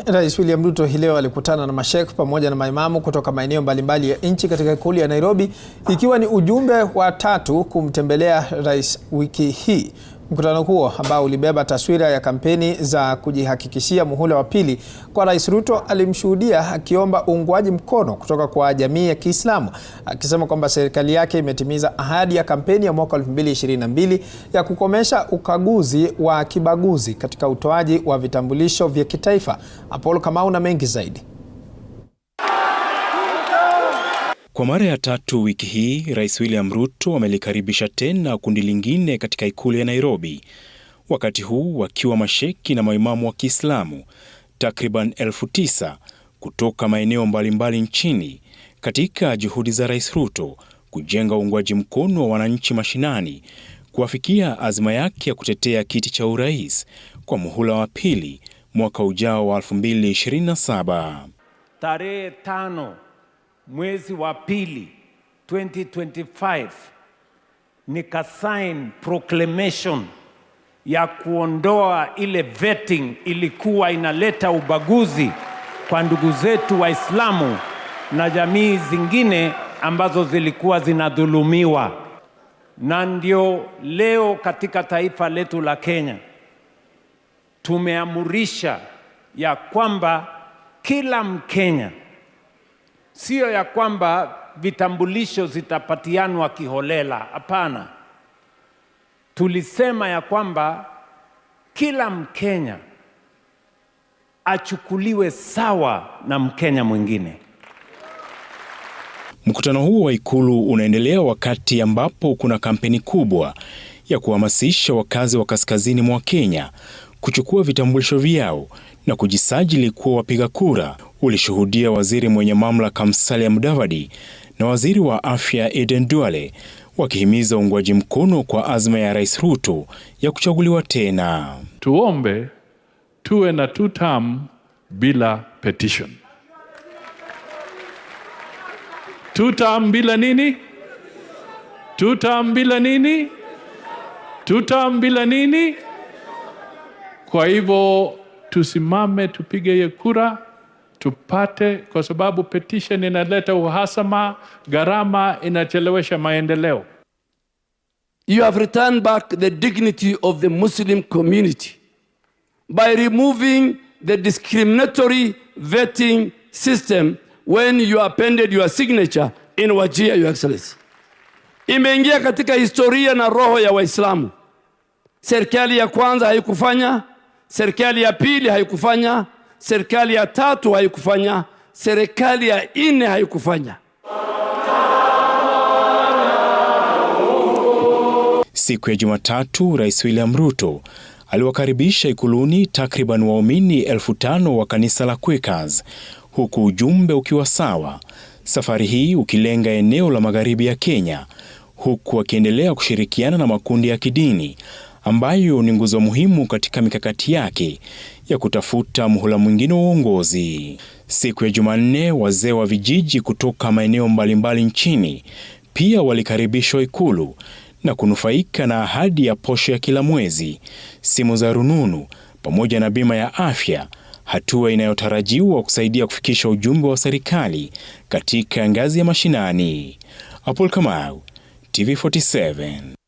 Rais William Ruto hii leo alikutana na masheikh pamoja na maimamu kutoka maeneo mbalimbali ya nchi katika ikulu ya Nairobi, ikiwa ni ujumbe wa tatu kumtembelea rais wiki hii. Mkutano huo ambao ulibeba taswira ya kampeni za kujihakikishia muhula wa pili kwa Rais Ruto, alimshuhudia akiomba uungwaji mkono kutoka kwa jamii ya Kiislamu, akisema kwamba serikali yake imetimiza ahadi ya kampeni ya mwaka 2022 ya kukomesha ukaguzi wa kibaguzi katika utoaji wa vitambulisho vya kitaifa. Apollo Kamau na mengi zaidi. Kwa mara ya tatu wiki hii, Rais William Ruto amelikaribisha tena kundi lingine katika ikulu ya Nairobi, wakati huu wakiwa masheki na maimamu wa Kiislamu takriban 9,000 kutoka maeneo mbalimbali nchini, katika juhudi za Rais Ruto kujenga uungwaji mkono wa wananchi mashinani kuafikia azma yake ya kutetea kiti cha urais kwa muhula wa pili mwaka ujao wa 2027. Tarehe 5 mwezi wa pili 2025 nikasign proclamation ya kuondoa ile vetting ilikuwa inaleta ubaguzi kwa ndugu zetu Waislamu na jamii zingine ambazo zilikuwa zinadhulumiwa. Na ndio leo katika taifa letu la Kenya tumeamurisha ya kwamba kila Mkenya, sio ya kwamba vitambulisho zitapatianwa kiholela, hapana. Tulisema ya kwamba kila Mkenya achukuliwe sawa na Mkenya mwingine. Mkutano huu wa ikulu unaendelea wakati ambapo kuna kampeni kubwa ya kuhamasisha wakazi wa kaskazini mwa Kenya kuchukua vitambulisho vyao na kujisajili kuwa wapiga kura. Ulishuhudia waziri mwenye mamlaka Musalia Mudavadi na waziri wa afya Aden Duale wakihimiza uungwaji mkono kwa azma ya Rais Ruto ya kuchaguliwa tena. Tuombe tuwe na 2 term bila petition. 2 term bila nini? 2 term bila nini? 2 term bila nini? Kwa hivyo tusimame tupige ye kura tupate, kwa sababu petition inaleta uhasama, gharama, inachelewesha maendeleo. You have returned back the dignity of the Muslim community by removing the discriminatory vetting system when you appended your signature in Wajir, Your Excellency. Imeingia katika historia na roho ya Waislamu. Serikali ya kwanza haikufanya, serikali ya pili haikufanya, serikali ya tatu haikufanya, serikali ya 4 haikufanya. Siku ya Jumatatu, Rais William Ruto aliwakaribisha ikuluni takriban waumini 5,000 wa kanisa la Quakers, huku ujumbe ukiwa sawa, safari hii ukilenga eneo la magharibi ya Kenya, huku akiendelea kushirikiana na makundi ya kidini ambayo ni nguzo muhimu katika mikakati yake ya kutafuta muhula mwingine wa uongozi. Siku ya Jumanne, wazee wa vijiji kutoka maeneo mbalimbali nchini pia walikaribishwa ikulu na kunufaika na ahadi ya posho ya kila mwezi, simu za rununu pamoja na bima ya afya, hatua inayotarajiwa kusaidia kufikisha ujumbe wa serikali katika ngazi ya mashinani. Apollo Kamau, TV47.